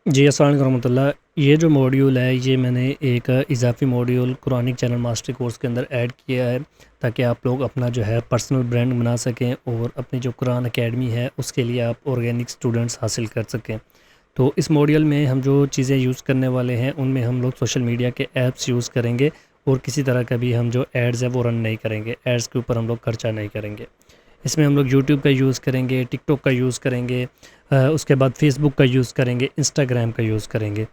जी, अस्सलाम वालेकुम रहमतुल्लाह। ये जो मॉड्यूल है ये मैंने एक इजाफ़ी module Quranic channel mastery course के अंदर ऐड किया है ताकि आप लोग अपना जो है पर्सनल ब्रांड बना सकें और अपनी जो कुरान अकेडमी है उसके लिए आप ऑर्गेनिक स्टूडेंट्स हासिल कर सकें। तो इस मॉड्यूल में हम जो चीज़ें यूज़ करने वाले हैं उनमें हम लोग सोशल मीडिया के ऐप्स यूज़ करेंगे और किसी तरह का भी हम जो एड्स है वो रन नहीं करेंगे, एड्स के ऊपर हम लोग खर्चा नहीं करेंगे। इसमें हम लोग यूट्यूब का यूज़ करेंगे, टिकटॉक का यूज़ करेंगे, उसके बाद फेसबुक का यूज़ करेंगे, इंस्टाग्राम का यूज़ करेंगे।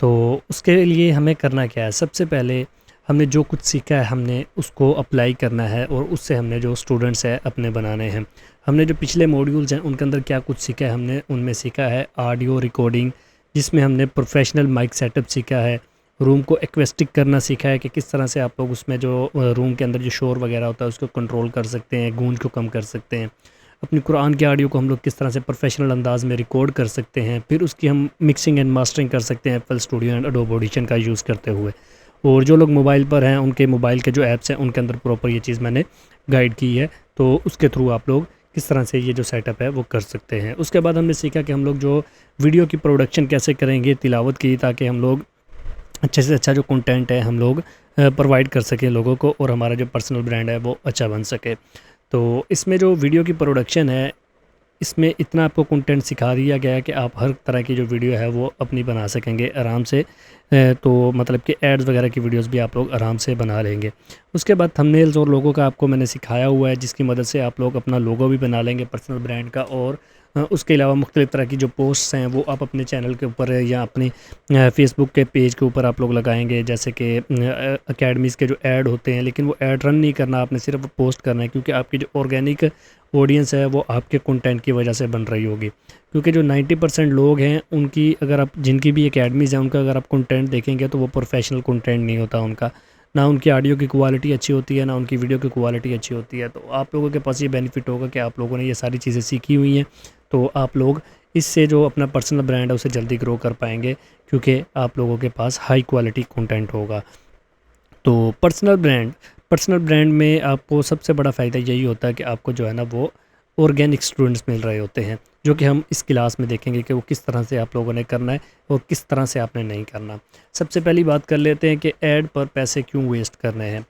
तो उसके लिए हमें करना क्या है, सबसे पहले हमने जो कुछ सीखा है हमने उसको अप्लाई करना है और उससे हमने जो स्टूडेंट्स हैं अपने बनाने हैं। हमने जो पिछले मॉड्यूल्स हैं उनके अंदर क्या कुछ सीखा है, हमने उनमें सीखा है ऑडियो रिकॉर्डिंग, जिसमें हमने प्रोफेशनल माइक सेटअप सीखा है, रूम को एक्वेस्टिक करना सीखा है कि किस तरह से आप लोग उसमें जो रूम के अंदर जो शोर वगैरह होता है उसको कंट्रोल कर सकते हैं, गूंज को कम कर सकते हैं। अपनी कुरान के ऑडियो को हम लोग किस तरह से प्रोफेशनल अंदाज में रिकॉर्ड कर सकते हैं, फिर उसकी हम मिक्सिंग एंड मास्टरिंग कर सकते हैं Apple studio and adobe audition का यूज़ करते हुए। और जो लोग मोबाइल पर हैं उनके मोबाइल के जो ऐप्स हैं उनके अंदर प्रॉपर ये चीज़ मैंने गाइड की है, तो उसके थ्रू आप लोग किस तरह से ये जो सेटअप है वो कर सकते हैं। उसके बाद हमने सीखा कि हम लोग जो वीडियो की प्रोडक्शन कैसे करेंगे तिलावत की, ताकि हम लोग अच्छे से अच्छा जो कंटेंट है हम लोग प्रोवाइड कर सकें लोगों को और हमारा जो पर्सनल ब्रांड है वो अच्छा बन सके। तो इसमें जो वीडियो की प्रोडक्शन है इसमें इतना आपको कंटेंट सिखा दिया गया है कि आप हर तरह की जो वीडियो है वो अपनी बना सकेंगे आराम से। तो मतलब कि एड्स वगैरह की वीडियोस भी आप लोग आराम से बना लेंगे। उसके बाद थंबनेल्स और लोगों का आपको मैंने सिखाया हुआ है जिसकी मदद से आप लोग अपना लोगो भी बना लेंगे पर्सनल ब्रांड का। और उसके अलावा मुख्तलिफ़ तरह की जो पोस्ट्स हैं वो आप अपने चैनल के ऊपर या अपनी फ़ेसबुक के पेज के ऊपर आप लोग लगाएंगे, जैसे कि अकेडमीज़ के जो ऐड होते हैं, लेकिन वो ऐड रन नहीं करना, आपने सिर्फ पोस्ट करना है क्योंकि आपकी जो ऑर्गेनिक ऑडियंस है वो आपके कंटेंट की वजह से बन रही होगी। क्योंकि जो 90% लोग हैं उनकी अगर आप जिनकी भी एकेडमीज़ हैं उनका अगर आप कंटेंट देखेंगे तो वो प्रोफेशनल कंटेंट नहीं होता उनका, ना उनकी ऑडियो की क्वालिटी अच्छी होती है ना उनकी वीडियो की क्वालिटी अच्छी होती है। तो आप लोगों के पास ये बेनिफिट होगा कि आप लोगों ने ये सारी चीज़ें सीखी हुई हैं, तो आप लोग इससे जो अपना पर्सनल ब्रांड है उसे जल्दी ग्रो कर पाएंगे क्योंकि आप लोगों के पास हाई क्वालिटी कंटेंट होगा। तो पर्सनल ब्रांड में आपको सबसे बड़ा फ़ायदा यही होता है कि आपको जो है ना वो ऑर्गेनिक स्टूडेंट्स मिल रहे होते हैं, जो कि हम इस क्लास में देखेंगे कि वो किस तरह से आप लोगों ने करना है और किस तरह से आपने नहीं करना। सबसे पहली बात कर लेते हैं कि ऐड पर पैसे क्यों वेस्ट करने हैं।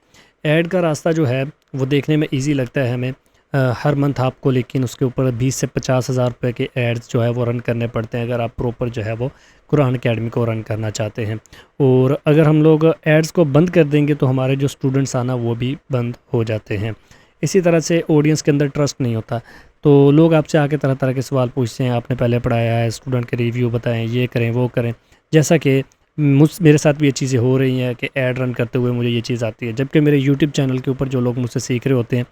ऐड का रास्ता जो है वो देखने में ईजी लगता है हमें, हर मंथ आपको लेकिन उसके ऊपर 20 से 50 हज़ार रुपये के एड्स जो है वो रन करने पड़ते हैं अगर आप प्रॉपर जो है वो कुरान अकेडमी को रन करना चाहते हैं। और अगर हम लोग एड्स को बंद कर देंगे तो हमारे जो स्टूडेंट्स आना वो भी बंद हो जाते हैं। इसी तरह से ऑडियंस के अंदर ट्रस्ट नहीं होता, तो लोग आपसे आके तरह तरह के सवाल पूछते हैं, आपने पहले पढ़ाया है, स्टूडेंट के रिव्यू बताएं, ये करें वो करें। जैसा कि मेरे साथ भी ये चीज़ें हो रही हैं कि ऐड रन करते हुए मुझे ये चीज़ आती है, जबकि मेरे यूट्यूब चैनल के ऊपर जो लोग मुझसे सीख रहे होते हैं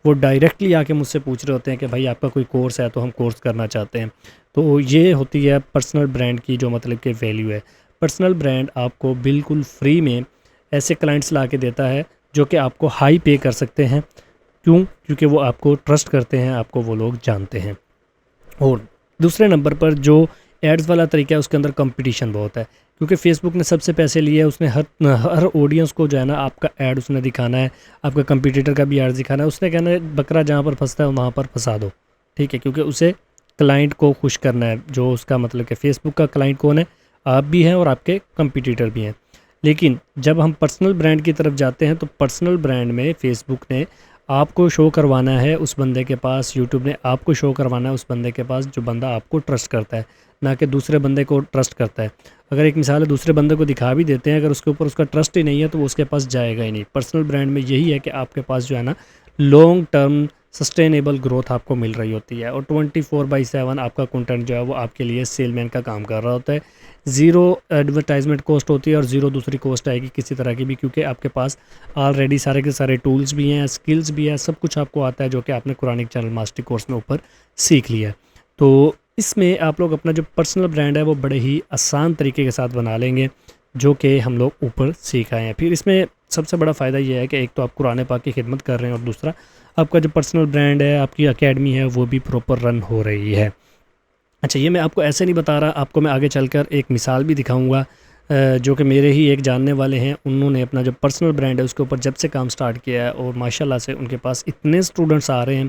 वो डायरेक्टली आके मुझसे पूछ रहे होते हैं कि भाई आपका कोई कोर्स है तो हम कोर्स करना चाहते हैं। तो ये होती है पर्सनल ब्रांड की जो मतलब कि वैल्यू है। पर्सनल ब्रांड आपको बिल्कुल फ्री में ऐसे क्लाइंट्स ला के देता है जो कि आपको हाई पे कर सकते हैं। क्यों? क्योंकि वो आपको ट्रस्ट करते हैं, आपको वो लोग जानते हैं। और दूसरे नंबर पर जो एड्स वाला तरीका है उसके अंदर कंपटीशन बहुत है, क्योंकि फेसबुक ने सबसे पैसे लिए हैं, उसने हर हर ऑडियंस को जो है ना आपका ऐड उसने दिखाना है, आपका कंपटीटर का भी ऐड दिखाना है। उसने कहना है बकरा जहाँ पर फंसता है वहाँ पर फंसा दो, ठीक है, क्योंकि उसे क्लाइंट को खुश करना है। जो उसका मतलब कि फेसबुक का क्लाइंट कौन है, आप भी हैं और आपके कंपटीटर भी हैं। लेकिन जब हम पर्सनल ब्रांड की तरफ जाते हैं तो पर्सनल ब्रांड में फेसबुक ने आपको शो करवाना है उस बंदे के पास, यूट्यूब ने आपको शो करवाना है उस बंदे के पास जो बंदा आपको ट्रस्ट करता है, ना कि दूसरे बंदे को ट्रस्ट करता है। अगर एक मिसाल है, दूसरे बंदे को दिखा भी देते हैं, अगर उसके ऊपर उसका ट्रस्ट ही नहीं है तो वो उसके पास जाएगा ही नहीं। पर्सनल ब्रांड में यही है कि आपके पास जो है ना लॉन्ग टर्म सस्टेनेबल ग्रोथ आपको मिल रही होती है और 24/7 आपका कंटेंट जो है वो आपके लिए सेलमैन का काम कर रहा होता है। ज़ीरो एडवर्टाइजमेंट कॉस्ट होती है और ज़ीरो दूसरी कॉस्ट आएगी किसी तरह की भी, क्योंकि आपके पास ऑलरेडी सारे के सारे टूल्स भी हैं, स्किल्स भी है, सब कुछ आपको आता है जो कि आपने कुरानिक चैनल मास्टरी कोर्स में ऊपर सीख लिया है। तो इसमें आप लोग अपना जो पर्सनल ब्रांड है वो बड़े ही आसान तरीके के साथ बना लेंगे जो कि हम लोग ऊपर सीख आए हैं। फिर इसमें सबसे बड़ा फ़ायदा ये है कि एक तो आप कुरान पाक की खिदमत कर रहे हैं और दूसरा आपका जो पर्सनल ब्रांड है, आपकी एकेडमी है, वो भी प्रॉपर रन हो रही है। अच्छा, ये मैं आपको ऐसे नहीं बता रहा, आपको मैं आगे चलकर एक मिसाल भी दिखाऊंगा जो कि मेरे ही एक जानने वाले हैं। उन्होंने अपना जो पर्सनल ब्रांड है उसके ऊपर जब से काम स्टार्ट किया है और माशाल्लाह से उनके पास इतने स्टूडेंट्स आ रहे हैं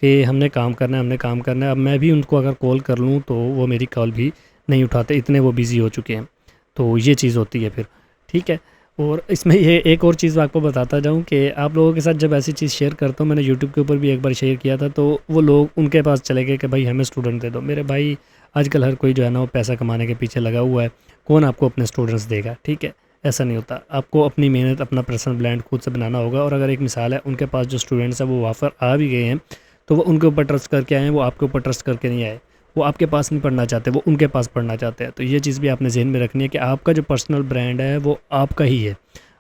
कि हमने काम करना है, हमने काम करना है। अब मैं भी उनको अगर कॉल कर लूँ तो वो मेरी कॉल भी नहीं उठाते, इतने वो बिज़ी हो चुके हैं। तो ये चीज़ होती है फिर, ठीक है। और इसमें ये एक और चीज़ आपको बताता जाऊँ कि आप लोगों के साथ जब ऐसी चीज़ शेयर करता हूँ, मैंने यूट्यूब के ऊपर भी एक बार शेयर किया था, तो वो लोग उनके पास चले गए कि भाई हमें स्टूडेंट दे दो। मेरे भाई आजकल हर कोई जो है ना वो पैसा कमाने के पीछे लगा हुआ है, कौन आपको अपने स्टूडेंट्स देगा, ठीक है। ऐसा नहीं होता, आपको अपनी मेहनत अपना पर्सनल ब्रांड खुद से बनाना होगा। और अगर एक मिसाल है, उनके पास जो स्टूडेंट्स हैं वो ऑफ़र आ भी गए हैं, तो वो उनके ऊपर ट्रस्ट करके आए हैं, वो आपके ऊपर ट्रस्ट करके नहीं आए। वो आपके पास नहीं पढ़ना चाहते, वो उनके पास पढ़ना चाहते हैं। तो ये चीज़ भी आपने ज़हन में रखनी है कि आपका जो पर्सनल ब्रांड है वो आपका ही है,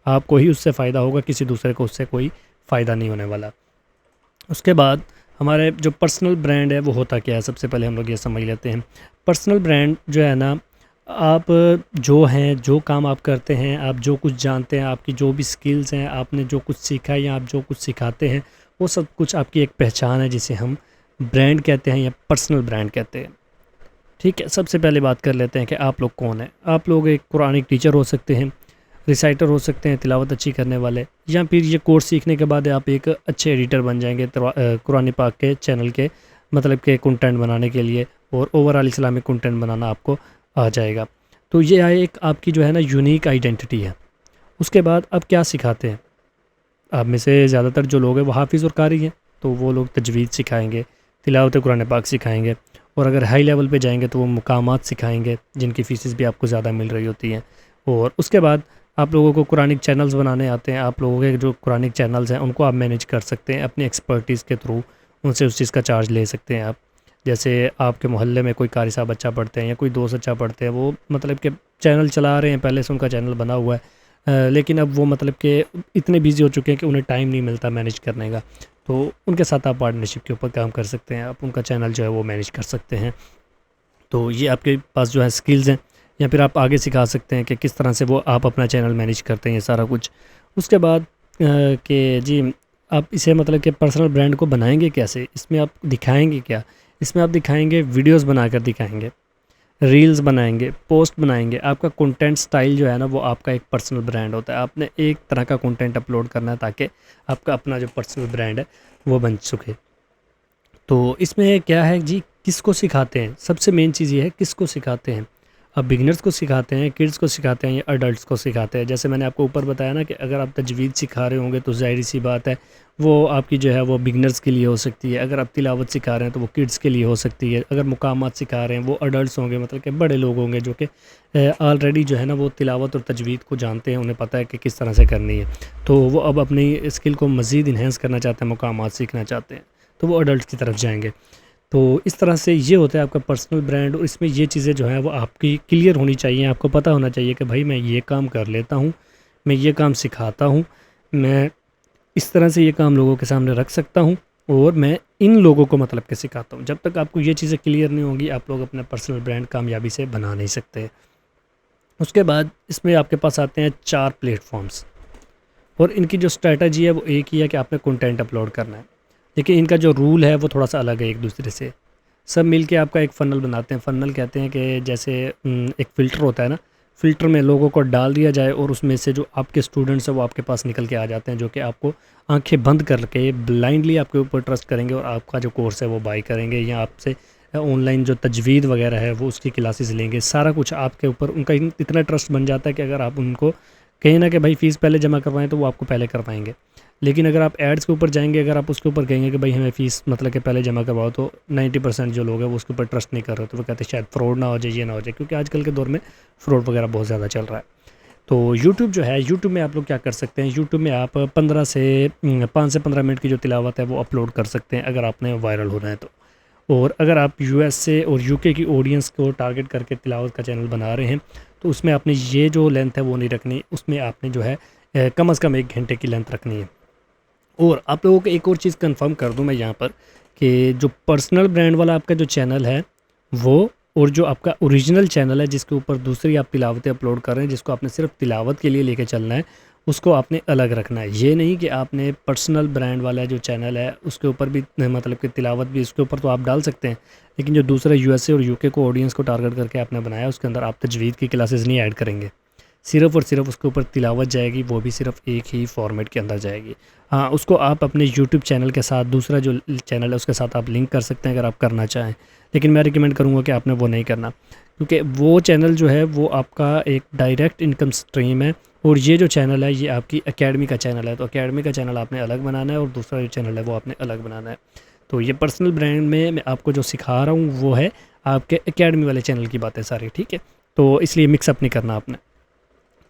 आपको ही उससे फ़ायदा होगा, किसी दूसरे को उससे कोई फ़ायदा नहीं होने वाला। उसके बाद हमारे जो पर्सनल ब्रांड है वो होता क्या है, सबसे पहले हम लोग ये समझ लेते हैं। पर्सनल ब्रांड जो है ना, आप जो हैं, जो काम आप करते हैं, आप जो कुछ जानते हैं, आपकी जो भी स्किल्स हैं, आपने जो कुछ सीखा है या आप जो कुछ सिखाते हैं, वो सब कुछ आपकी एक पहचान है, जिसे हम ब्रांड कहते हैं या पर्सनल ब्रांड कहते हैं, ठीक है। सबसे पहले बात कर लेते हैं कि आप लोग कौन हैं। आप लोग एक कुरानिक टीचर हो सकते हैं, रिसाइटर हो सकते हैं, तिलावत अच्छी करने वाले, या फिर ये कोर्स सीखने के बाद आप एक अच्छे एडिटर बन जाएंगे कुरान पाक के चैनल के, मतलब के कंटेंट बनाने के लिए, और ओवरऑल इस्लामिक कंटेंट बनाना आपको आ जाएगा। तो ये एक आपकी जो है ना यूनिक आइडेंटिटी है। उसके बाद आप क्या सिखाते हैं, आप में से ज़्यादातर जो लोग हैं वो हाफिज़ और कारी हैं, तो वो लोग तजवीज़ सिखाएंगे, तिलावत कुरान पाक सिखाएंगे, और अगर हाई लेवल पे जाएंगे तो वो मुकामात सिखाएंगे जिनकी फ़ीसेस भी आपको ज़्यादा मिल रही होती हैं। और उसके बाद आप लोगों को कुरानिक चैनल्स बनाने आते हैं, आप लोगों के जो कुरानिक चैनल्स हैं उनको आप मैनेज कर सकते हैं अपनी एक्सपर्टीज़ के थ्रू, उनसे उस चीज़ का चार्ज ले सकते हैं आप। जैसे आपके मोहल्ले में कोई कारी साहब अच्छा पढ़ते हैं या कोई दोस्त अच्छा पढ़ते हैं, वो मतलब कि चैनल चला रहे हैं, पहले से उनका चैनल बना हुआ है, लेकिन अब वो मतलब कि इतने बिज़ी हो चुके हैं कि उन्हें टाइम नहीं मिलता मैनेज करने का। तो उनके साथ आप पार्टनरशिप के ऊपर काम कर सकते हैं, आप उनका चैनल जो है वो मैनेज कर सकते हैं। तो ये आपके पास जो है स्किल्स हैं, या फिर आप आगे सिखा सकते हैं कि किस तरह से वो आप अपना चैनल मैनेज करते हैं, ये सारा कुछ। उसके बाद कि जी आप इसे मतलब कि पर्सनल ब्रांड को बनाएंगे कैसे, इसमें आप दिखाएंगे क्या, इसमें आप दिखाएंगे वीडियोस बनाकर दिखाएंगे, रील्स बनाएंगे, पोस्ट बनाएंगे। आपका कंटेंट स्टाइल जो है ना वो आपका एक पर्सनल ब्रांड होता है। आपने एक तरह का कंटेंट अपलोड करना है ताकि आपका अपना जो पर्सनल ब्रांड है वो बन सके। तो इसमें क्या है जी, किसको सिखाते हैं, सबसे मेन चीज़ ये है किसको सिखाते हैं। अब बिगिनर्स को सिखाते हैं, किड्स को सिखाते हैं या अडल्ट्स को सिखाते हैं। जैसे मैंने आपको ऊपर बताया ना कि अगर आप तजवीज़ सिखा रहे होंगे तो ज़ाहिर सी बात है वो आपकी जो है वो बिगिनर्स के लिए हो सकती है। अगर आप तिलावत सिखा रहे हैं तो वो किड्स के लिए हो सकती है। अगर मुकामात सिखा रहे हैं वो अडल्ट्स होंगे, मतलब कि बड़े लोग होंगे जो कि ऑलरेडी जो है ना वो तिलावत और तजवीद को जानते हैं, उन्हें पता है कि किस तरह से करनी है। तो वो अब अपनी स्किल को मज़ीद इन्हेंस करना चाहते हैं, मुकामात सीखना चाहते हैं, तो वो अडल्ट की तरफ जाएंगे। तो इस तरह से ये होता है आपका पर्सनल ब्रांड। और इसमें ये चीज़ें जो हैं वो आपकी क्लियर होनी चाहिए, आपको पता होना चाहिए कि भाई मैं ये काम कर लेता हूँ, मैं ये काम सिखाता हूँ, मैं इस तरह से ये काम लोगों के सामने रख सकता हूँ, और मैं इन लोगों को मतलब के सिखाता हूँ। जब तक आपको ये चीज़ें क्लियर नहीं होंगी, आप लोग अपना पर्सनल ब्रांड कामयाबी से बना नहीं सकते। उसके बाद इसमें आपके पास आते हैं 4 प्लेटफॉर्म्स, और इनकी जो स्ट्रैटेजी है वो एक ही है कि आपने कंटेंट अपलोड करना है। लेकिन इनका जो रूल है वो थोड़ा सा अलग है एक दूसरे से। सब मिल के आपका एक फ़नल बनाते हैं। फ़नल कहते हैं कि जैसे एक फ़िल्टर होता है ना, फ़िल्टर में लोगों को डाल दिया जाए और उसमें से जो आपके स्टूडेंट्स हैं वो आपके पास निकल के आ जाते हैं, जो कि आपको आंखें बंद करके ब्लाइंडली आपके ऊपर ट्रस्ट करेंगे और आपका जो कोर्स है वो बाई करेंगे, या आपसे ऑनलाइन जो तजवीद वगैरह है वो उसकी क्लासेस लेंगे। सारा कुछ आपके ऊपर उनका इतना ट्रस्ट बन जाता है कि अगर आप उनको कहीं ना कि भाई फ़ीस पहले जमा करवाएं तो वो आपको पहले करवाएंगे। लेकिन अगर आप एड्स के ऊपर जाएंगे, अगर आप उसके ऊपर कहेंगे कि भाई हमें फ़ीस मतलब कि पहले जमा करवाओ, तो 90% जो लोग हैं वो उसके ऊपर ट्रस्ट नहीं कर रहे, तो वो कहते हैं शायद फ्रॉड ना हो जाए, ये ना हो जाए, क्योंकि आजकल के दौर में फ्रॉड वगैरह बहुत ज़्यादा चल रहा है। तो यूट्यूब जो है, यूट्यूब में आप लोग क्या कर सकते हैं, यूट्यूब में आप 5 से 15 मिनट की जो तिलावत है वो अपलोड कर सकते हैं अगर आपने वायरल होना है तो। और अगर आप यूएसए और यूके की ऑडियंस को टारगेट करके तिलावत का चैनल बना रहे हैं तो उसमें आपने ये जो लेंथ है वो नहीं रखनी, उसमें आपने जो है कम से कम 1 घंटे की लेंथ रखनी है। और आप लोगों को एक और चीज़ कंफर्म कर दूं मैं यहाँ पर कि जो पर्सनल ब्रांड वाला आपका जो चैनल है वो, और जो आपका ओरिजिनल चैनल है जिसके ऊपर दूसरी आप तिलावतें अपलोड कर रहे हैं, जिसको आपने सिर्फ तिलावत के लिए लेके चलना है, उसको आपने अलग रखना है। ये नहीं कि आपने पर्सनल ब्रांड वाला जो चैनल है उसके ऊपर भी मतलब कि तिलावत भी उसके ऊपर तो आप डाल सकते हैं, लेकिन जो दूसरा यूएसए और यूके को ऑडियंस को टारगेट करके आपने बनाया उसके अंदर आप तजवीद की क्लासेस नहीं ऐड करेंगे, सिर्फ़ और सिर्फ उसके ऊपर तिलावत जाएगी, वो भी सिर्फ एक ही फॉर्मेट के अंदर जाएगी। हाँ, उसको आप अपने यूट्यूब चैनल के साथ, दूसरा जो चैनल है उसके साथ आप लिंक कर सकते हैं अगर आप करना चाहें। लेकिन मैं रिकमेंड करूँगा कि आपने वो नहीं करना, क्योंकि वो चैनल जो है वो आपका एक डायरेक्ट इनकम स्ट्रीम है, और ये जो चैनल है ये आपकी एकेडमी का चैनल है। तो एकेडमी का चैनल आपने अलग बनाना है और दूसरा जो चैनल है वो आपने अलग बनाना है। तो ये पर्सनल ब्रांड में मैं आपको जो सिखा रहा हूँ वो है आपके एकेडमी वाले चैनल की बातें सारी, ठीक है। तो इसलिए मिक्सअप नहीं करना आपने।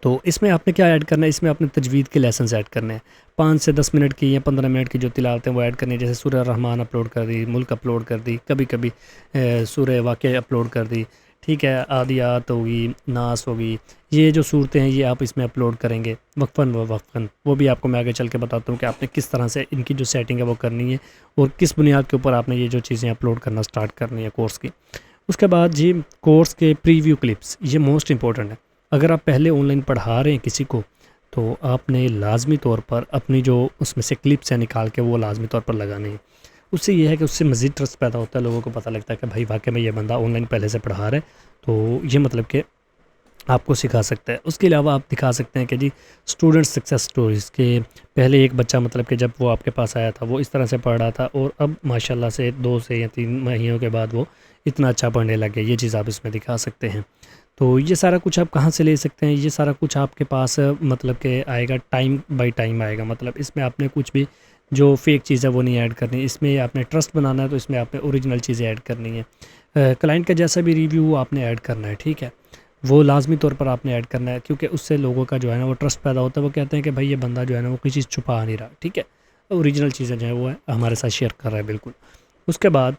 तो इसमें आपने क्या ऐड करना है, इसमें आपने तजवीद के लेसन्स ऐड करने हैं। 5 से 10 मिनट की या 15 मिनट की जो तिलावत हैं वो ऐड करनी है। जैसे सूरह रहमान अपलोड कर दी, मुल्क अपलोड कर दी, कभी कभी सूरह वाक़िया अपलोड कर दी, ठीक है। आदियात होगी, नास होगी, ये जो सूरतें हैं ये आप इसमें अपलोड करेंगे वक्फ़न व वक्फ़न। वो भी आपको मैं आगे चल के बताता हूँ कि आपने किस तरह से इनकी जो सेटिंग है वो करनी है और किस बुनियाद के ऊपर आपने ये जो चीज़ें अपलोड करना स्टार्ट करनी है कोर्स की। उसके बाद जी कोर्स के प्रीव्यू क्लिप्स, ये मोस्ट इंपॉर्टेंट है। अगर आप पहले ऑनलाइन पढ़ा रहे हैं किसी को, तो आपने लाजमी तौर पर अपनी जो उसमें से क्लिप्स हैं निकाल के वो लाजमी तौर पर लगाने हैं। उससे ये है कि उससे मज़ीद ट्रस्ट पैदा होता है, लोगों को पता लगता है कि भाई वाकई में ये बंदा ऑनलाइन पहले से पढ़ा रहा है, तो ये मतलब कि आपको सिखा सकता है। उसके अलावा आप दिखा सकते हैं कि जी स्टूडेंट सक्सेस स्टोरीज़ के पहले एक बच्चा मतलब कि जब वो आपके पास आया था वो इस तरह से पढ़ रहा था और अब माशाल्लाह से 2 से या 3 महीनों के बाद वो इतना अच्छा पढ़ने लग गया, ये चीज़ आप इसमें दिखा सकते हैं। तो ये सारा कुछ आप कहाँ से ले सकते हैं, ये सारा कुछ आपके पास मतलब कि आएगा टाइम बाय टाइम आएगा। मतलब इसमें आपने कुछ भी जो फेक चीज़ है वो नहीं ऐड करनी, इसमें आपने ट्रस्ट बनाना है तो इसमें आपने ओरिजिनल चीज़ें ऐड करनी है। क्लाइंट का जैसा भी रिव्यू आपने ऐड करना है, ठीक है, वो लाजमी तौर पर आपने ऐड करना है, क्योंकि उससे लोगों का जो है ना वो ट्रस्ट पैदा होता है। वो कहते हैं कि भाई ये बंदा जो है ना वो कोई चीज़ छुपा नहीं रहा, ठीक है, ओरिजिनल चीज़ें जो है वो है हमारे साथ शेयर कर रहा है बिल्कुल। उसके बाद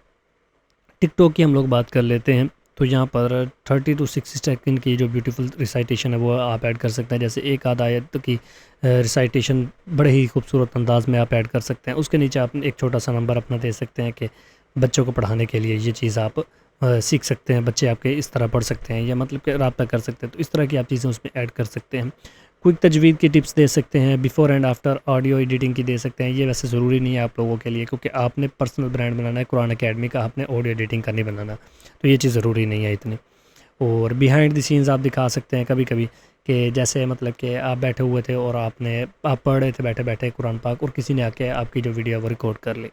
टिकटॉक की हम लोग बात कर लेते हैं। तो यहाँ पर 30 to 60 सेकंड की जो ब्यूटीफुल रिसाइटेशन है वो आप ऐड कर सकते हैं। जैसे एक आध आयत की रिसाइटेशन बड़े ही खूबसूरत अंदाज में आप ऐड कर सकते हैं। उसके नीचे आप एक छोटा सा नंबर अपना दे सकते हैं कि बच्चों को पढ़ाने के लिए ये चीज़ आप सीख सकते हैं, बच्चे आपके इस तरह पढ़ सकते हैं या मतलब कि रब्ता कर सकते हैं। तो इस तरह की आप चीज़ें उसमें ऐड कर सकते हैं। क्विक तजवीद की टिप्स दे सकते हैं, before and after audio editing की दे सकते हैं। ये वैसे ज़रूरी नहीं है आप लोगों के लिए, क्योंकि आपने पर्सनल ब्रांड बनाना है कुरान अकेडमी का, आपने ऑडियो एडिटिंग का नहीं बनाना, तो ये चीज़ ज़रूरी नहीं है इतनी। और बिहाइंड द सीन्स आप दिखा सकते हैं कभी कभी कि जैसे मतलब कि आप बैठे हुए थे और आप पढ़ रहे थे बैठे बैठे कुरान पाक और किसी ने आके आपकी जो वीडियो है वो रिकॉर्ड कर ली,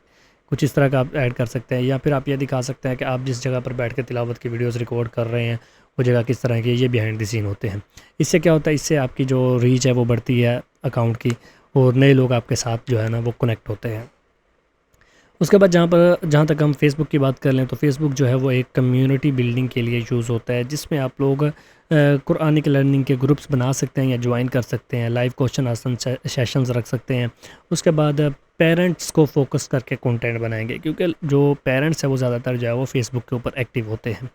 कुछ इस तरह का आप ऐड कर सकते हैं। या फिर आप ये दिखा सकते हैं कि आप जिस जगह पर बैठ के तिलावत की वीडियोस रिकॉर्ड कर रहे हैं वो जगह किस तरह की है, ये बिहाइंड द सीन होते हैं। इससे क्या होता है, इससे आपकी जो रीच है वो बढ़ती है अकाउंट की और नए लोग आपके साथ जो है ना वो कनेक्ट होते हैं। उसके बाद जहाँ तक हम फेसबुक की बात कर लें, तो फेसबुक जो है वो एक कम्युनिटी बिल्डिंग के लिए यूज़ होता है, जिसमें आप लोग कुरानिक लर्निंग के ग्रुप्स बना सकते हैं या ज्वाइन कर सकते हैं, लाइव क्वेश्चन आंसर सेशंस रख सकते हैं। उसके बाद पेरेंट्स को फोकस करके कंटेंट बनाएंगे, क्योंकि जो पेरेंट्स है वो ज़्यादातर जो है वो फेसबुक के ऊपर एक्टिव होते हैं।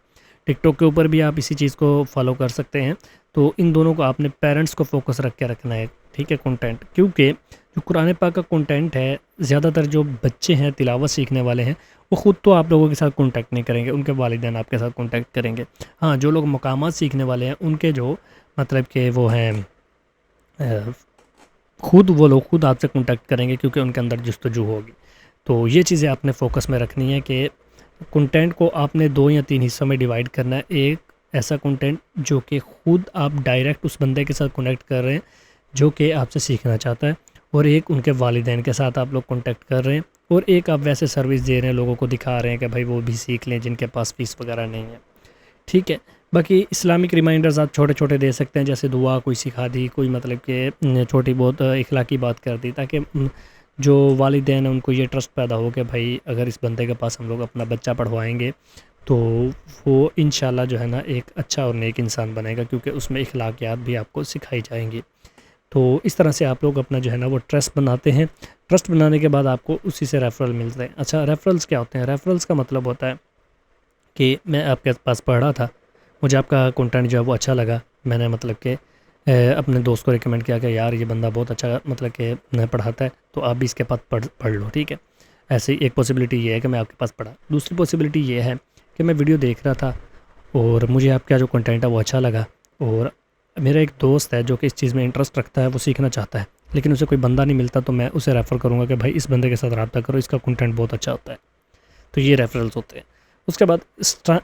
टिकटॉक के ऊपर भी आप इसी चीज़ को फॉलो कर सकते हैं। तो इन दोनों को आपने पेरेंट्स को फोकस रख के रखना है, ठीक है, कंटेंट। क्योंकि जो कुरान पाक का कंटेंट है, ज़्यादातर जो बच्चे हैं तिलावत सीखने वाले हैं वो ख़ुद तो आप लोगों के साथ कांटेक्ट नहीं करेंगे, उनके वालिदैन आपके साथ कांटेक्ट करेंगे। हाँ, जो लोग मकामात सीखने वाले हैं उनके जो मतलब कि वो हैं वो लोग खुद आपसे कांटेक्ट करेंगे, क्योंकि उनके अंदर जस्तजू होगी। तो ये चीज़ें आपने फ़ोकस में रखनी है कि कंटेंट को आपने 2 या 3 हिस्सों में डिवाइड करना है। एक ऐसा कंटेंट जो कि ख़ुद आप डायरेक्ट उस बंदे के साथ कनेक्ट कर रहे हैं जो कि आपसे सीखना चाहता है, और एक उनके वालिदैन के साथ आप लोग कॉन्टैक्ट कर रहे हैं, और एक आप वैसे सर्विस दे रहे हैं, लोगों को दिखा रहे हैं कि भाई वो भी सीख लें जिनके पास फ़ीस वगैरह नहीं है, ठीक है। बाकी इस्लामिक रिमाइंडर्स आप छोटे छोटे दे सकते हैं, जैसे दुआ कोई सिखा दी, कोई मतलब कि छोटी बहुत इखलाकी बात कर दी, ताकि जो वालिदैन हैं उनको ये ट्रस्ट पैदा हो कि भाई अगर इस बंदे के पास हम लोग अपना बच्चा पढ़वाएंगे तो वो इंशाल्लाह जो है ना एक अच्छा और नेक इंसान बनेगा, क्योंकि उसमें इखलाकियात भी आपको सिखाई जाएंगी। तो इस तरह से आप लोग अपना जो है ना वो ट्रस्ट बनाते हैं। ट्रस्ट बनाने के बाद आपको उसी से रेफरल मिलते हैं। अच्छा, रेफरल्स क्या होते हैं? रेफरल्स का मतलब होता है कि मैं आपके पास पढ़ रहा था, मुझे आपका कंटेंट जो है वो अच्छा लगा, मैंने मतलब कि अपने दोस्त को रिकमेंड किया कि यार ये बंदा बहुत अच्छा मतलब कि पढ़ाता है, तो आप भी इसके पास पढ़ लो, ठीक है। ऐसे ही एक पॉसिबिलिटी ये है कि मैं आपके पास पढ़ा। दूसरी पॉसिबिलिटी ये है कि मैं वीडियो देख रहा था और मुझे आपका जो कंटेंट है वो अच्छा लगा, और मेरा एक दोस्त है जो कि इस चीज़ में इंटरेस्ट रखता है, वो सीखना चाहता है, लेकिन उसे कोई बंदा नहीं मिलता, तो मैं उसे रेफ़र करूँगा कि भाई इस बंदे के साथ रब्ता करो, इसका कंटेंट बहुत अच्छा होता है। तो ये रेफरल्स होते हैं। उसके बाद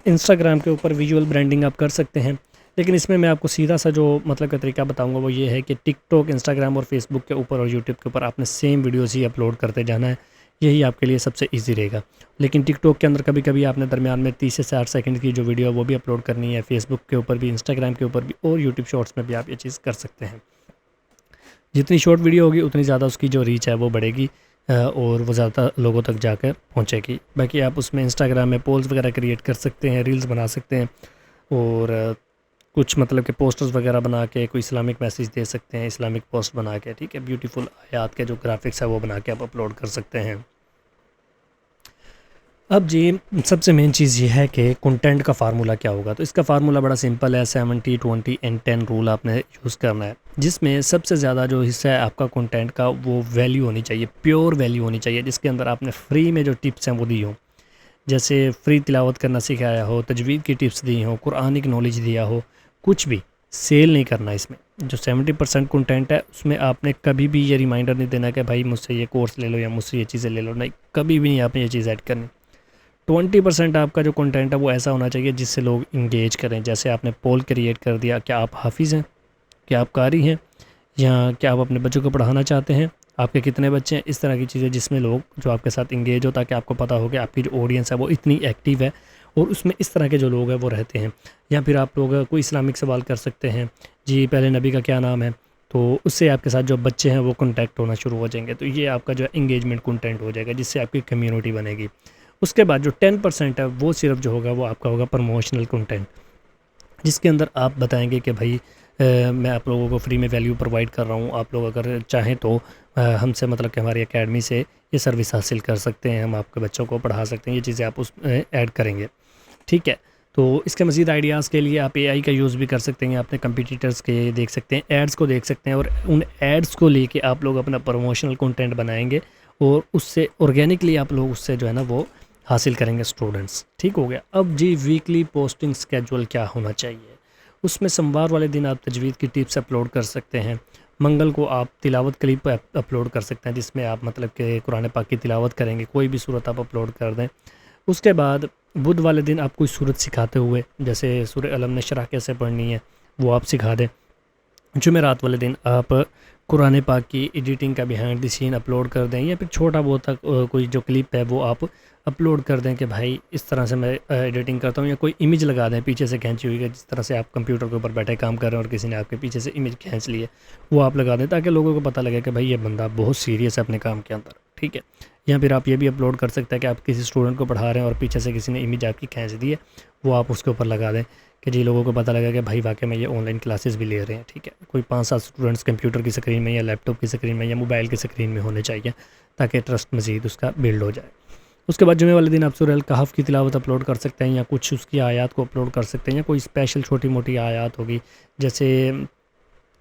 इंस्टाग्राम के ऊपर विजुअल ब्रांडिंग आप कर सकते हैं, लेकिन इसमें मैं आपको सीधा सा जो मतलब का तरीका बताऊंगा वो ये है कि टिकटॉक, इंस्टाग्राम और फेसबुक के ऊपर और यूट्यूब के ऊपर आपने सेम वीडियोस ही अपलोड करते जाना है। यही आपके लिए सबसे ईजी रहेगा। लेकिन टिकटॉक के अंदर कभी कभी आपने दरमियान में 30 से 60 सेकंड की जो वीडियो है वो भी अपलोड करनी है, फेसबुक के ऊपर भी, इंस्टाग्राम के ऊपर भी और यूट्यूब शॉर्ट्स में भी आप ये चीज़ कर सकते हैं। जितनी शॉर्ट वीडियो होगी उतनी ज़्यादा उसकी जो रीच है वो बढ़ेगी और वो ज़्यादा लोगों तक जाकर पहुंचेगी। बाकी आप उसमें इंस्टाग्राम में पोल्स वगैरह क्रिएट कर सकते हैं, रील्स बना सकते हैं और कुछ मतलब कि पोस्टर्स वगैरह बना के कोई इस्लामिक मैसेज दे सकते हैं, इस्लामिक पोस्ट बना के, ठीक है, ब्यूटीफुल आयात के जो ग्राफिक्स है वो बना के आप अपलोड कर सकते हैं। अब जी सबसे मेन चीज़ ये है कि कंटेंट का फार्मूला क्या होगा। तो इसका फार्मूला बड़ा सिंपल है, 70 20 एंड 10 रूल आपने यूज़ करना है, जिसमें सबसे ज़्यादा जो हिस्सा है आपका कंटेंट का वो वैल्यू होनी चाहिए, प्योर वैल्यू होनी चाहिए, जिसके अंदर आपने फ्री में जो टिप्स हैं वो दी हों, जैसे फ्री तिलावत करना सिखाया हो, तजवीद की टिप्स दी हों, कुरानिक नॉलेज दिया हो, कुछ भी सेल नहीं करना इसमें। जो 70% कंटेंट है उसमें आपने कभी भी ये रिमाइंडर नहीं देना कि भाई मुझसे ये कोर्स ले लो या मुझसे ये चीज़ें ले लो, नहीं, कभी भी नहीं आपने ये चीज़ ऐड करनी। 20% आपका जो कंटेंट है वो ऐसा होना चाहिए जिससे लोग इंगेज करें। जैसे आपने पोल क्रिएट कर दिया, क्या आप हाफिज़ हैं, क्या आप कारी हैं, या क्या आप अपने बच्चों को पढ़ाना चाहते हैं, आपके कितने बच्चे हैं, इस तरह की चीज़ें जिसमें लोग जो आपके साथ इंगेज हो, ताकि आपको पता हो कि आपकी जो ऑडियंस है वो इतनी एक्टिव है और उसमें इस तरह के जो लोग हैं वो रहते हैं। या फिर आप लोग कोई इस्लामिक सवाल कर सकते हैं, जी पहले नबी का क्या नाम है, तो उससे आपके साथ जो बच्चे हैं वो कॉन्टैक्ट होना शुरू हो जाएंगे। तो ये आपका जो इंगेजमेंट कंटेंट हो जाएगा, जिससे आपकी कम्युनिटी बनेगी। उसके बाद जो 10% है वो सिर्फ जो होगा वो आपका होगा प्रमोशनल कंटेंट, जिसके अंदर आप बताएंगे कि भाई मैं आप लोगों को फ्री में वैल्यू प्रोवाइड कर रहा हूँ, आप लोग अगर चाहें तो हमसे मतलब कि हमारी एकेडमी से ये सर्विस हासिल कर सकते हैं, हम आपके बच्चों को पढ़ा सकते हैं, ये चीज़ें आप उस ऐड करेंगे, ठीक है। तो इसके मज़ीद आइडियाज़ के लिए आप एआई का यूज़ भी कर सकते हैं, अपने कंपटीटर्स के देख सकते हैं, एड्स को देख सकते हैं और उन एड्स को लेके आप लोग अपना प्रमोशनल कंटेंट बनाएंगे और उससे ऑर्गेनिकली आप लोग उससे जो है ना वो हासिल करेंगे स्टूडेंट्स, ठीक हो गया। अब जी वीकली पोस्टिंग स्केड्यूल क्या होना चाहिए, उसमें सोमवार वाले दिन आप तजवीद की टिप्स अपलोड कर सकते हैं, मंगल को आप तिलावत क्लिप अपलोड कर सकते हैं जिसमें आप मतलब कि कुरान पाक की तिलावत करेंगे, कोई भी सूरत आप अपलोड कर दें। उसके बाद बुध वाले दिन आप कोई सूरत सिखाते हुए, जैसे सूरह अलम नशरह कैसे पढ़नी है वो आप सिखा दें। जुमेरात वाले दिन आप कुरान पाक की एडिटिंग का बिहाइंड द सीन अपलोड कर दें, या फिर छोटा बहुत तक कोई जो क्लिप है वो आप अपलोड कर दें कि भाई इस तरह से मैं एडिटिंग करता हूँ, या कोई इमेज लगा दें पीछे से खींची हुई है, जिस तरह से आप कंप्यूटर के ऊपर बैठे काम कर रहे हैं और किसी ने आपके पीछे से इमेज खींच ली है, वो आप लगा दें ताकि लोगों को पता लगे कि भाई ये बंदा बहुत सीरियस है अपने काम के अंदर, ठीक है। या फिर आप ये भी अपलोड कर सकते हैं कि आप किसी स्टूडेंट को पढ़ा रहे हैं और पीछे से किसी ने इमेज आपकी खींच दी है, वो आप उसके ऊपर लगा दें कि जी लोगों को पता लगा कि भाई वाकई में ये ऑनलाइन क्लासेस भी ले रहे हैं, ठीक है। कोई 5-7 स्टूडेंट्स कंप्यूटर की स्क्रीन में या लैपटॉप की स्क्रीन में या मोबाइल की स्क्रीन में होने चाहिए ताकि ट्रस्ट मज़ीद उसका बिल्ड हो जाए। उसके बाद जुमे वाले दिन आप सूरह अल कहफ की तिलावत अपलोड कर सकते हैं, या कुछ उसकी आयत को अपलोड कर सकते हैं, या कोई स्पेशल छोटी मोटी आयत होगी। जैसे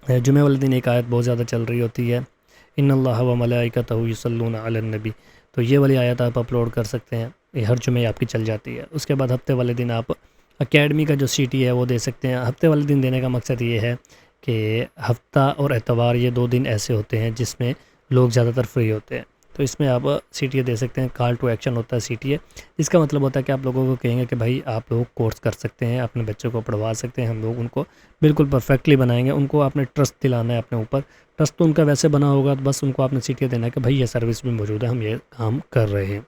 जुमे वाले दिन एक आयत बहुत ज़्यादा चल रही होती है, इन्नल्लाह व मलाइकतहु युसल्लूना अलन नबी, तो ये वाली आयत आप अपलोड कर सकते हैं, ये हर जुमे आपकी चल जाती है। उसके बाद हफ्ते वाले दिन आप एकेडमी का जो सीटी है वो दे सकते हैं। हफ्ते वाले दिन देने का मकसद ये है कि हफ्ता और एतवार ये 2 दिन ऐसे होते हैं जिसमें लोग ज़्यादातर फ्री होते हैं, तो इसमें आप सीटीए दे सकते हैं। कॉल टू एक्शन होता है सीटीए, इसका मतलब होता है कि आप लोगों को कहेंगे कि भाई आप लोग कोर्स कर सकते हैं, अपने बच्चों को पढ़वा सकते हैं, हम लोग उनको बिल्कुल परफेक्टली बनाएंगे। उनको आपने ट्रस्ट दिलाना है अपने ऊपर, ट्रस्ट तो उनका वैसे बना होगा, तो बस उनको आपने सीटीए देना है कि भाई ये सर्विस भी मौजूद है, हम ये काम कर रहे हैं।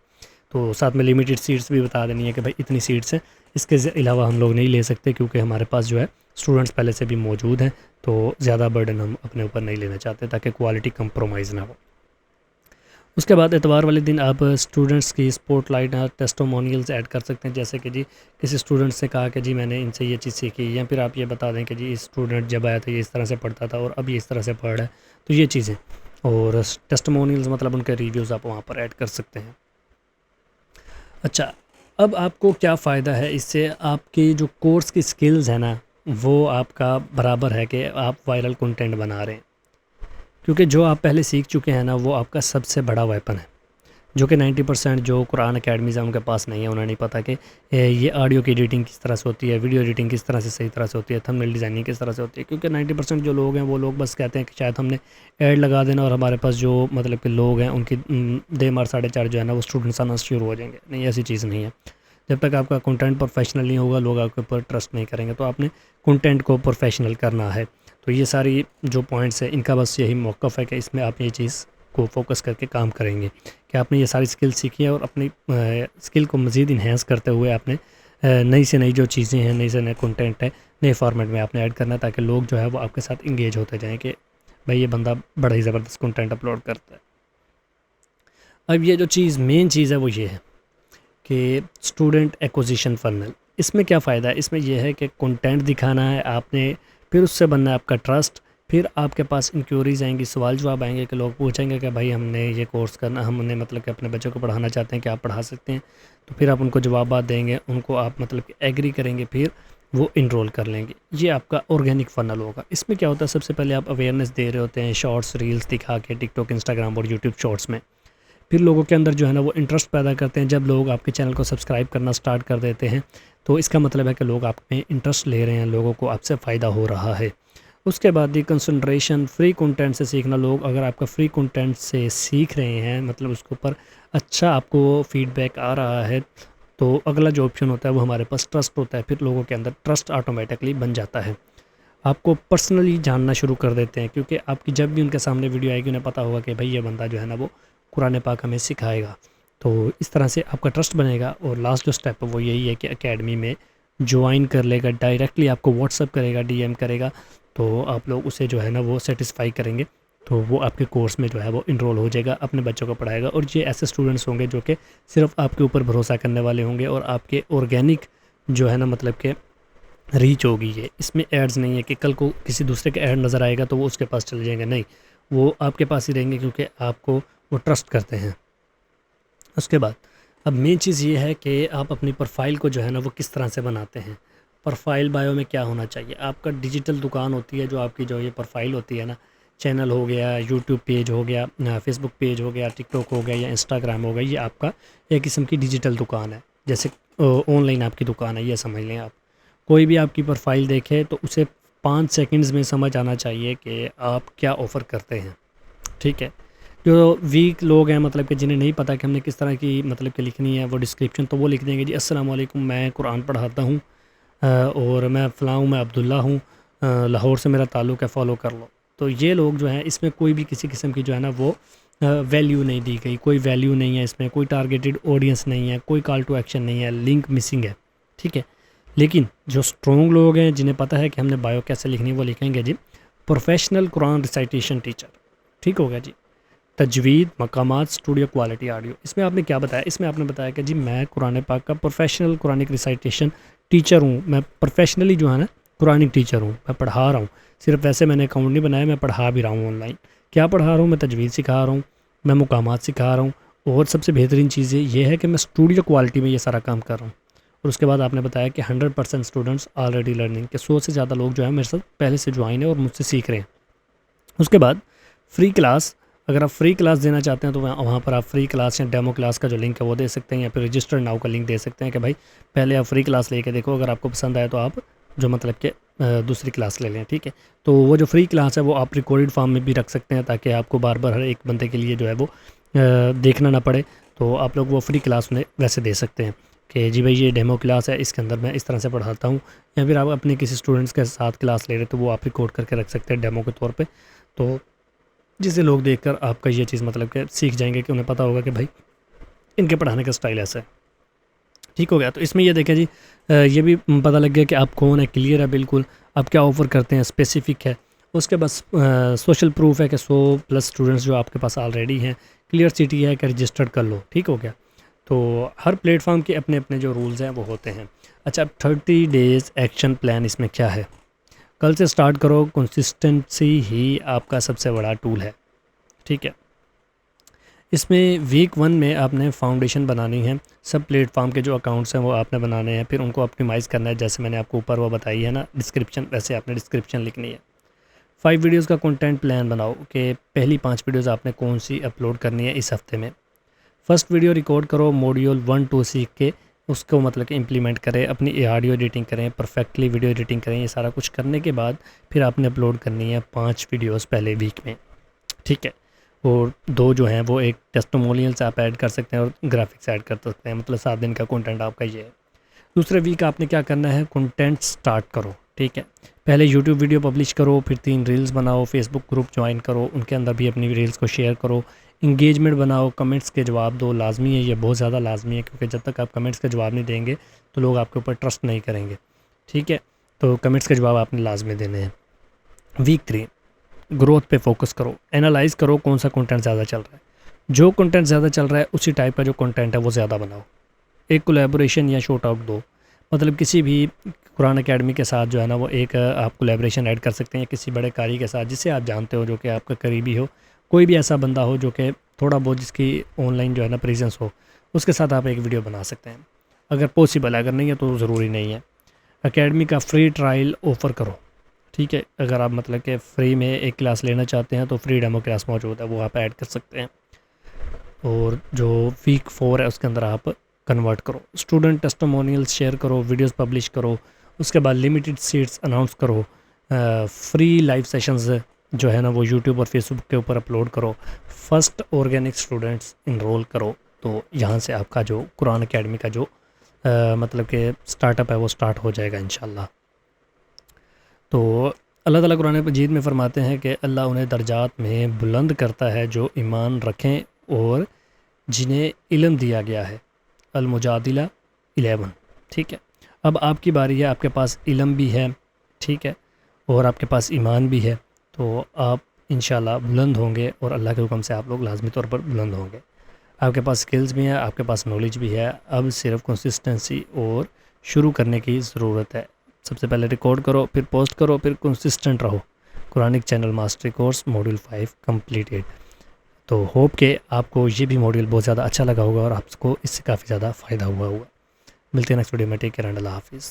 तो साथ में लिमिटेड सीट्स भी बता देनी है कि भाई इतनी सीट्स हैं, इसके अलावा हम लोग नहीं ले सकते क्योंकि हमारे पास जो है स्टूडेंट्स पहले से भी मौजूद हैं, तो ज़्यादा बर्डन हम अपने ऊपर नहीं लेना चाहते ताकि क्वालिटी कंप्रोमाइज़ ना हो। उसके बाद एतवार वाले दिन आप स्टूडेंट्स की स्पॉटलाइट या टेस्टिमोनियल्स ऐड कर सकते हैं, जैसे कि जी किसी स्टूडेंट से कहा कि जी मैंने इनसे ये चीज़ सीखी, या फिर आप ये बता दें कि जी इस स्टूडेंट जब आया था ये इस तरह से पढ़ता था और अब ये इस तरह से पढ़ रहा है, तो ये चीज़ें। और टेस्टिमोनियल्स मतलब उनके रिव्यूज़ आप वहाँ पर ऐड कर सकते हैं। अच्छा, अब आपको क्या फ़ायदा है इससे, आपकी जो कोर्स की स्किल्स है ना वो आपका बराबर है कि आप वायरल कंटेंट बना रहे हैं, क्योंकि जो आप पहले सीख चुके हैं ना वो आपका सबसे बड़ा वेपन है, जो कि 90% जो कुरान अकेडमीज़ हैं उनके पास नहीं है। उन्हें नहीं पता कि ये ऑडियो की एडिटिंग किस तरह से होती है, वीडियो एडिटिंग किस तरह से सही तरह से होती है, थंबनेल डिज़ाइनिंग किस तरह से होती है, क्योंकि 90% जो लोग हैं वो लोग बस कहते हैं कि शायद हमने ऐड लगा देना और हमारे पास जो मतलब कि लोग हैं उनकी 2.5-4.5 जो है ना वो स्टूडेंट्स आना शुरू हो जाएंगे। नहीं, ऐसी चीज़ नहीं है। जब तक आपका कंटेंट प्रोफेशनल नहीं होगा लोग आपके ऊपर ट्रस्ट नहीं करेंगे, तो आपने कंटेंट को प्रोफेशनल करना है। तो ये सारी जो पॉइंट्स है इनका बस यही मौक़िफ़ है कि इसमें आप ये चीज़ को फोकस करके काम करेंगे कि आपने ये सारी स्किल सीखी है और अपनी स्किल को मज़ीद इन्हेंस करते हुए आपने नई से नई जो चीज़ें हैं, नई से नए कंटेंट है, नए फॉर्मेट में आपने ऐड करना है ताकि लोग जो है वो आपके साथ इंगेज होते जाएँ कि भाई ये बंदा बड़ा ही ज़बरदस्त कंटेंट अपलोड करता है। अब ये जो चीज़ मेन चीज़ है वो ये है कि स्टूडेंट एक्विजिशन फनल। इसमें क्या फ़ायदा है? इसमें यह है कि कंटेंट दिखाना है आपने, फिर उससे बनना है आपका ट्रस्ट, फिर आपके पास इंक्वायरीज़ आएंगी, सवाल जवाब आएंगे कि लोग पूछेंगे कि भाई हमने ये कोर्स करना, हमने मतलब कि अपने बच्चों को पढ़ाना चाहते हैं कि आप पढ़ा सकते हैं, तो फिर आप उनको जवाब देंगे, उनको आप मतलब कि एग्री करेंगे, फिर वो इनरोल कर लेंगे। ये आपका ऑर्गेनिक फ़नल होगा। इसमें क्या होता है, सबसे पहले आप अवेयरनेस दे रहे होते हैं शॉर्ट्स रील्स दिखा के टिकटॉक, इंस्टाग्राम और यूट्यूब शॉर्ट्स में। फिर लोगों के अंदर जो है ना वो इंटरेस्ट पैदा करते हैं। जब लोग आपके चैनल को सब्सक्राइब करना स्टार्ट कर देते हैं तो इसका मतलब है कि लोग आप में इंटरेस्ट ले रहे हैं, लोगों को आपसे फ़ायदा हो रहा है। उसके बाद ये कंसंट्रेशन, फ्री कंटेंट से सीखना। लोग अगर आपका फ्री कंटेंट से सीख रहे हैं, मतलब उसके ऊपर अच्छा आपको फीडबैक आ रहा है, तो अगला जो ऑप्शन होता है वो हमारे पास ट्रस्ट होता है। फिर लोगों के अंदर ट्रस्ट ऑटोमेटिकली बन जाता है, आपको पर्सनली जानना शुरू कर देते हैं, क्योंकि आपकी जब भी उनके सामने वीडियो आएगी उन्हें पता होगा कि भाई ये बंदा जो है ना वो कुरान पाक हमें सिखाएगा। तो इस तरह से आपका ट्रस्ट बनेगा। और लास्ट जो स्टेप है वो यही है कि एकेडमी में ज्वाइन कर लेगा, डायरेक्टली आपको व्हाट्सअप करेगा, डीएम करेगा, तो आप लोग उसे जो है ना वो सेटिस्फाई करेंगे, तो वो आपके कोर्स में जो है वो इनरोल हो जाएगा, अपने बच्चों को पढ़ाएगा। और ये ऐसे स्टूडेंट्स होंगे जो कि सिर्फ आपके ऊपर भरोसा करने वाले होंगे और आपके ऑर्गेनिक जो है ना मतलब कि रीच होगी। ये इसमें एड्स नहीं है कि कल को किसी दूसरे का ऐड नज़र आएगा तो वो उसके पास चले जाएंगे, नहीं, वो आपके पास ही रहेंगे क्योंकि आपको वो ट्रस्ट करते हैं। उसके बाद अब मेन चीज़ ये है कि आप अपनी प्रोफाइल को जो है ना वो किस तरह से बनाते हैं। प्रोफाइल बायो में क्या होना चाहिए? आपका डिजिटल दुकान होती है, जो आपकी जो ये प्रोफाइल होती है ना, चैनल हो गया, यूट्यूब पेज हो गया, फेसबुक पेज हो गया, टिकटॉक हो गया या इंस्टाग्राम हो गया, ये आपका एक किस्म की डिजिटल दुकान है, जैसे ऑनलाइन आपकी दुकान है, ये समझ लें आप। कोई भी आपकी प्रोफाइल देखे तो उसे 5 सेकंड्स में समझ आना चाहिए कि आप क्या ऑफ़र करते हैं, ठीक है। जो वीक लोग हैं, मतलब कि जिन्हें नहीं पता कि हमने किस तरह की मतलब कि लिखनी है वो डिस्क्रिप्शन, तो वो लिख देंगे जी अस्सलाम वालेकुम, मैं कुरान पढ़ाता हूँ और मैं फ़लाँ हूँ, मैं अब्दुल्ला हूँ, लाहौर से मेरा ताल्लुक़ है, फ़ॉलो कर लो। तो ये लोग जो हैं इसमें कोई भी किसी किस्म की जो है ना वो वैल्यू नहीं दी गई, कोई वैल्यू नहीं है इसमें, कोई टारगेटेड ऑडियंस नहीं है, कोई कॉल टू एक्शन नहीं है, लिंक मिसिंग है, ठीक है। लेकिन जो स्ट्रॉन्ग लोग हैं, जिन्हें पता है कि हमने बायो कैसे लिखनी है, वो लिखेंगे जी प्रोफेशनल कुरान रिसाइटेशन टीचर, ठीक हो गया जी। तजवीद, मकामात, स्टूडियो, क्वालिटी ऑडियो। इसमें आपने क्या बताया? इसमें आपने बताया कि जी मैं कुरान पाक का प्रोफेशनल कुरानिक रिसाइटेशन टीचर हूँ, मैं प्रोफेशनली जो है ना कुरानिक टीचर हूँ, मैं पढ़ा रहा हूँ। सिर्फ वैसे मैंने अकाउंट नहीं बनाया, मैं पढ़ा भी रहा हूँ ऑनलाइन। क्या पढ़ा रहा हूँ? मैं तजवीद सिखा रहा हूँ, मैं मुकामात सिखा रहा हूँ, और सबसे बेहतरीन चीज़ ये है कि मैं स्टूडियो क्वालिटी में ये सारा काम कर रहा हूँ। और उसके बाद आपने बताया कि 100% स्टूडेंट्स ऑलरेडी लर्निंग, के 100 से ज़्यादा लोग जो है मेरे साथ पहले से ज्वाइन है और मुझसे सीख रहे हैं। उसके बाद फ्री क्लास, अगर आप फ्री क्लास देना चाहते हैं तो वहाँ पर आप फ्री क्लास या डेमो क्लास का जो लिंक है वो दे सकते हैं, या फिर रजिस्टर नाउ का लिंक दे सकते हैं कि भाई पहले आप फ्री क्लास लेके देखो, अगर आपको पसंद आए तो आप जो मतलब कि दूसरी क्लास ले लें, ठीक है। तो वो जो फ्री क्लास है वो आप रिकॉर्डेड फॉर्म में भी रख सकते हैं ताकि आपको बार बार हर एक बंदे के लिए जो है वो देखना ना पड़े। तो आप लोग वो फ्री क्लास उन्हें वैसे दे सकते हैं कि जी भाई ये डेमो क्लास है, इसके अंदर मैं इस तरह से पढ़ाता हूँ, या फिर आप अपने किसी स्टूडेंट्स के साथ क्लास ले रहे तो वो आप रिकॉर्ड करके रख सकते हैं डेमो के तौर पे, तो जिसे लोग देखकर आपका ये चीज़ मतलब कि सीख जाएंगे कि उन्हें पता होगा कि भाई इनके पढ़ाने का स्टाइल ऐसा है, ठीक हो गया। तो इसमें ये देखें जी ये भी पता लग गया कि आप कौन है, क्लियर है बिल्कुल, आप क्या ऑफ़र करते हैं, स्पेसिफिक है। उसके बस सोशल प्रूफ है कि 100+ स्टूडेंट्स जो आपके पास ऑलरेडी हैं, क्लियर सिटी है कि रजिस्टर्ड कर लो, ठीक हो गया। तो हर प्लेटफॉर्म के अपने अपने जो रूल्स हैं वो होते हैं। अच्छा, अब 30 डेज़ एक्शन प्लान इसमें क्या है? कल से स्टार्ट करो, कंसिस्टेंसी ही आपका सबसे बड़ा टूल है, ठीक है। इसमें वीक 1 में आपने फाउंडेशन बनानी है, सब प्लेटफॉर्म के जो अकाउंट्स हैं वो आपने बनाने हैं, फिर उनको ऑप्टिमाइज़ करना है, जैसे मैंने आपको ऊपर वो बताई है ना डिस्क्रिप्शन, वैसे आपने डिस्क्रिप्शन लिखनी है। 5 वीडियोज़ का कंटेंट प्लान बनाओ कि पहली 5 वीडियोज़ आपने कौन सी अपलोड करनी है इस हफ्ते में। फर्स्ट वीडियो रिकॉर्ड करो, मॉड्यूल 1-2 सीख के उसको मतलब कि इम्प्लीमेंट करें, अपनी ऑडियो एडिटिंग करें, परफेक्टली वीडियो एडिटिंग करें। ये सारा कुछ करने के बाद फिर आपने अपलोड करनी है 5 वीडियोस पहले वीक में, ठीक है। और 2 जो हैं वो एक टेस्टिमोनियल्स आप ऐड कर सकते हैं और ग्राफिक्स ऐड कर सकते हैं, मतलब 7 दिन का कंटेंट आपका ये है। दूसरे वीक आपने क्या करना है, कंटेंट स्टार्ट करो, ठीक है। पहले यूट्यूब वीडियो पब्लिश करो, फिर 3 रील्स बनाओ, फेसबुक ग्रुप ज्वाइन करो, उनके अंदर भी अपनी रील्स को शेयर करो, इंगेजमेंट बनाओ, कमेंट्स के जवाब दो। लाजमी है, ये बहुत ज़्यादा लाजमी है, क्योंकि जब तक आप कमेंट्स का जवाब नहीं देंगे तो लोग आपके ऊपर ट्रस्ट नहीं करेंगे। ठीक है, तो कमेंट्स के जवाब आपने लाजमी देने हैं। वीक 3, ग्रोथ पे फोकस करो, एनालाइज करो कौन सा कंटेंट ज़्यादा चल रहा है। जो कंटेंट ज़्यादा चल रहा है उसी टाइप का जो कंटेंट है वो ज़्यादा बनाओ। एक कोलैबोरेशन या शो टॉक दो, मतलब किसी भी कुरान एकेडमी के साथ जो है ना वो एक आप कोलैबोरेशन ऐड कर सकते हैं, किसी बड़े कारी के साथ जिसे आप जानते हो, जो कि आपका करीबी हो, कोई भी ऐसा बंदा हो जो कि थोड़ा बहुत जिसकी ऑनलाइन जो है ना प्रेजेंस हो, उसके साथ आप एक वीडियो बना सकते हैं अगर पॉसिबल है। अगर नहीं है तो ज़रूरी नहीं है। एकेडमी का फ्री ट्रायल ऑफ़र करो। ठीक है, अगर आप मतलब कि फ्री में एक क्लास लेना चाहते हैं तो फ्री डेमो क्लास मौजूद है, वो आप ऐड कर सकते हैं। और जो वीक 4 है उसके अंदर आप कन्वर्ट करो, स्टूडेंट टेस्टिमोनियल्स शेयर करो, वीडियोस पब्लिश करो, उसके बाद लिमिटेड सीट्स अनाउंस करो, फ्री लाइव सेशंस जो है ना वो यूट्यूब और फेसबुक के ऊपर अपलोड करो, फर्स्ट ऑर्गेनिक स्टूडेंट्स इनरोल करो। तो यहाँ से आपका जो कुरान एकेडमी का जो मतलब कि स्टार्टअप है वो स्टार्ट हो जाएगा इंशाल्लाह। तो अल्लाह ताला कुरान मजीद में फ़रमाते हैं कि अल्लाह उन्हें दर्जात में बुलंद करता है जो ईमान रखें और जिन्हें इल्म दिया गया है। अल-मुजादिला 11। ठीक है, अब आपकी बारी है, आपके पास इल्म भी है, ठीक है, और आपके पास ईमान भी है, तो आप इंशाल्लाह बुलंद होंगे और अल्लाह के हुक्म से आप लोग लाजमी तौर पर बुलंद होंगे। आपके पास स्किल्स भी हैं, आपके पास नॉलेज भी है, अब सिर्फ कंसिस्टेंसी और शुरू करने की ज़रूरत है। सबसे पहले रिकॉर्ड करो, फिर पोस्ट करो, फिर कंसिस्टेंट रहो। Quranic channel mastery course module 5 completed. तो होप के आपको ये भी मॉड्यूल बहुत ज़्यादा अच्छा लगा होगा और आपको इससे काफ़ी ज़्यादा फ़ायदा हुआ होगा। मिलते हैं नेक्स्ट वीडियो में। टेक केयर एंड अल्लाह हाफिज़।